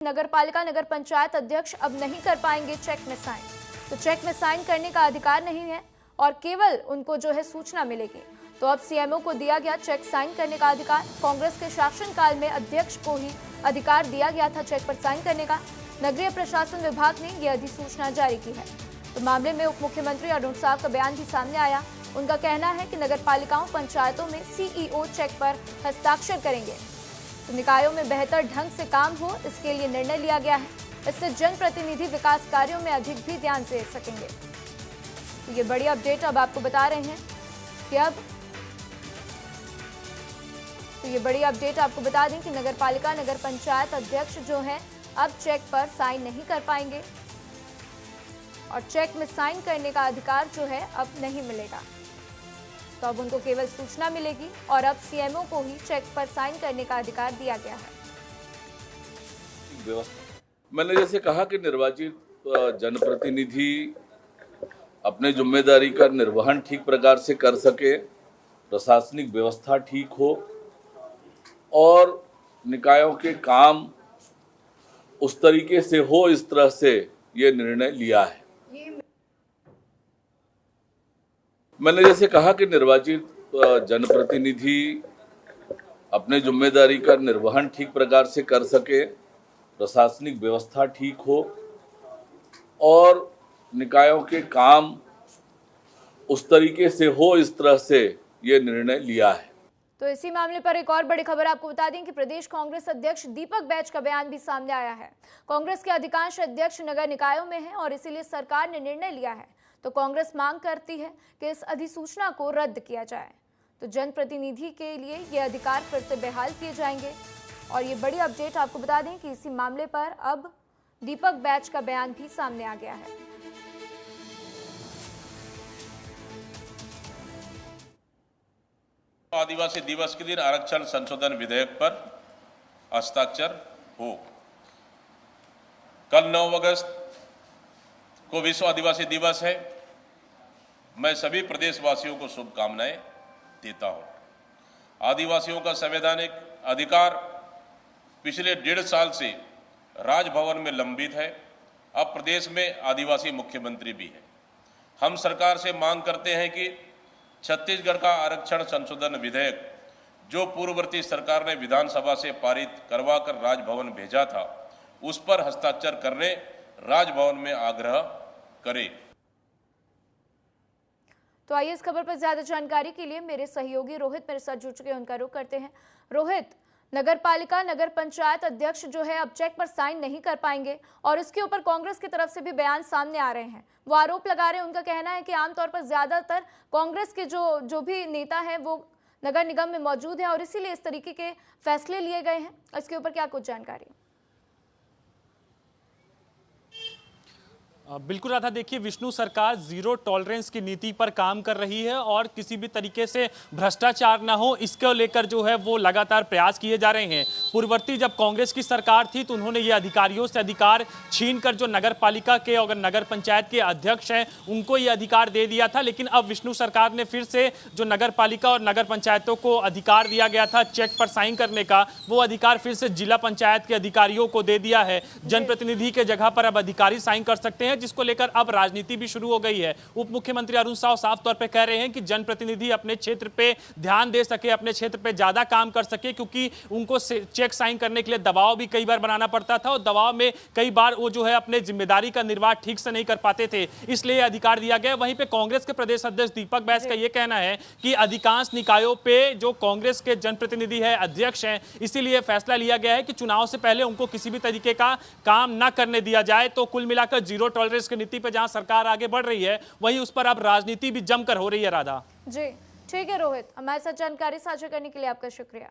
नगरपालिका नगर पंचायत अध्यक्ष अब नहीं कर पाएंगे चेक में साइन। तो चेक में साइन करने का अधिकार नहीं है और केवल उनको जो है सूचना मिलेगी। तो अब सीएमओ को दिया गया चेक साइन करने का अधिकार। कांग्रेस के शासनकाल में अध्यक्ष को ही अधिकार दिया गया था चेक पर साइन करने का। नगरीय प्रशासन विभाग ने यह अधिसूचना जारी की है। तो मामले में उप मुख्यमंत्री अरुण साव का बयान भी सामने आया। उनका कहना है कि नगरपालिकाओं पंचायतों में सीईओ चेक पर हस्ताक्षर करेंगे तो निकायों में बेहतर ढंग से काम हो, इसके लिए निर्णय लिया गया है। इससे जनप्रतिनिधि विकास कार्यों में अधिक भी ध्यान दे सकेंगे। तो ये बड़ी अपडेट अब आपको बता रहे हैं कि आपको बता दें कि नगरपालिका नगर पंचायत अध्यक्ष जो है अब चेक पर साइन नहीं कर पाएंगे और चेक में साइन करने का अधिकार जो है अब नहीं मिलेगा। तो अब उनको केवल सूचना मिलेगी और अब सीएमओ को ही चेक पर साइन करने का अधिकार दिया गया है। मैंने जैसे कहा कि निर्वाचित जनप्रतिनिधि अपने जिम्मेदारी का निर्वहन ठीक प्रकार से कर सके, प्रशासनिक व्यवस्था ठीक हो और निकायों के काम उस तरीके से हो, इस तरह से ये निर्णय लिया है। मैंने जैसे कहा कि निर्वाचित जनप्रतिनिधि अपने जिम्मेदारी का निर्वहन ठीक प्रकार से कर सके, प्रशासनिक व्यवस्था ठीक हो और निकायों के काम उस तरीके से हो, इस तरह से ये निर्णय लिया है। तो इसी मामले पर एक और बड़ी खबर आपको बता दें कि प्रदेश कांग्रेस अध्यक्ष दीपक बैज का बयान भी सामने आया है। कांग्रेस के अधिकांश अध्यक्ष नगर निकायों में हैं और इसीलिए सरकार ने निर्णय लिया है। तो कांग्रेस मांग करती है कि इस अधिसूचना को रद्द किया जाए। तो जनप्रतिनिधि के लिए ये अधिकार फिर से बहाल किए जाएंगे। और ये बड़ी अपडेट आपको बता दें कि इसी मामले पर अब दीपक बैज का बयान भी सामने आ गया है। आदिवासी दिवस के दिन आरक्षण संशोधन विधेयक पर हस्ताक्षर हो। कल 9 अगस्त को विश्व आदिवासी दिवस है। मैं सभी प्रदेशवासियों को शुभकामनाएं देता हूं। आदिवासियों का संवैधानिक अधिकार पिछले 1.5 साल से राजभवन में लंबित है। अब प्रदेश में आदिवासी मुख्यमंत्री भी है। हम सरकार से मांग करते हैं कि छत्तीसगढ़ का आरक्षण संशोधन विधेयक जो पूर्ववर्ती सरकार ने विधानसभा से पारित करवाकर राजभवन भेजा था, उस पर हस्ताक्षर करने राजभवन में आग्रह करें। तो आइए इस खबर पर ज्यादा जानकारी के लिए मेरे सहयोगी रोहित मेरे साथ जुड़ चुके हैं, उनका रुख करते हैं। रोहित, नगरपालिका नगर पंचायत अध्यक्ष जो है अब चेक पर साइन नहीं कर पाएंगे और इसके ऊपर कांग्रेस की तरफ से भी बयान सामने आ रहे हैं। वो आरोप लगा रहे हैं, उनका कहना है कि आमतौर पर ज्यादातर कांग्रेस के जो भी नेता हैं वो नगर निगम में मौजूद है और इसीलिए इस तरीके के फैसले लिए गए हैं। इसके ऊपर क्या कुछ जानकारी? बिल्कुल राधा, देखिए विष्णु सरकार जीरो टॉलरेंस की नीति पर काम कर रही है और किसी भी तरीके से भ्रष्टाचार ना हो, इसको लेकर जो है वो लगातार प्रयास किए जा रहे हैं। पूर्ववर्ती जब कांग्रेस की सरकार थी तो उन्होंने ये अधिकारियों से अधिकार छीनकर जो नगर पालिका के और नगर पंचायत के अध्यक्ष हैं उनको ये अधिकार दे दिया था। लेकिन अब विष्णु सरकार ने फिर से जो नगर पालिका और नगर पंचायतों को अधिकार दिया गया था चेक पर साइन करने का, वो अधिकार फिर से जिला पंचायत के अधिकारियों को दे दिया है। जनप्रतिनिधि के जगह पर अब अधिकारी साइन कर सकते हैं, जिसको लेकर अब राजनीति भी शुरू हो गई है। उप मुख्यमंत्री अरुण साव साफ तौर पे कह रहे हैं कि जनप्रतिनिधि अपने क्षेत्र पे ध्यान दे सके, अपने क्षेत्र पे ज्यादा काम कर सके, क्योंकि उनको चेक साइन करने के लिए दबाव भी कई बार बनाना पड़ता था और दबाव में कई बार वो जो है अपने जिम्मेदारी का निर्वाह ठीक से नहीं कर पाते थे, इसलिए अधिकार दिया गया। वहीं पे कांग्रेस के प्रदेश अध्यक्ष दीपक बैज का यह कहना है कि अधिकांश निकायों पे जो कांग्रेस के जनप्रतिनिधि है, अध्यक्ष हैं, इसीलिए फैसला लिया गया है कि चुनाव से पहले उनको किसी भी तरीके का काम न करने दिया जाए। तो कुल मिलाकर जीरो टॉलरेंस की नीति पे जहां सरकार आगे बढ़ रही है, वहीं उस पर अब राजनीति भी जमकर हो रही है। राधा जी ठीक है रोहित, हमारे साथ जानकारी साझा करने के लिए आपका शुक्रिया।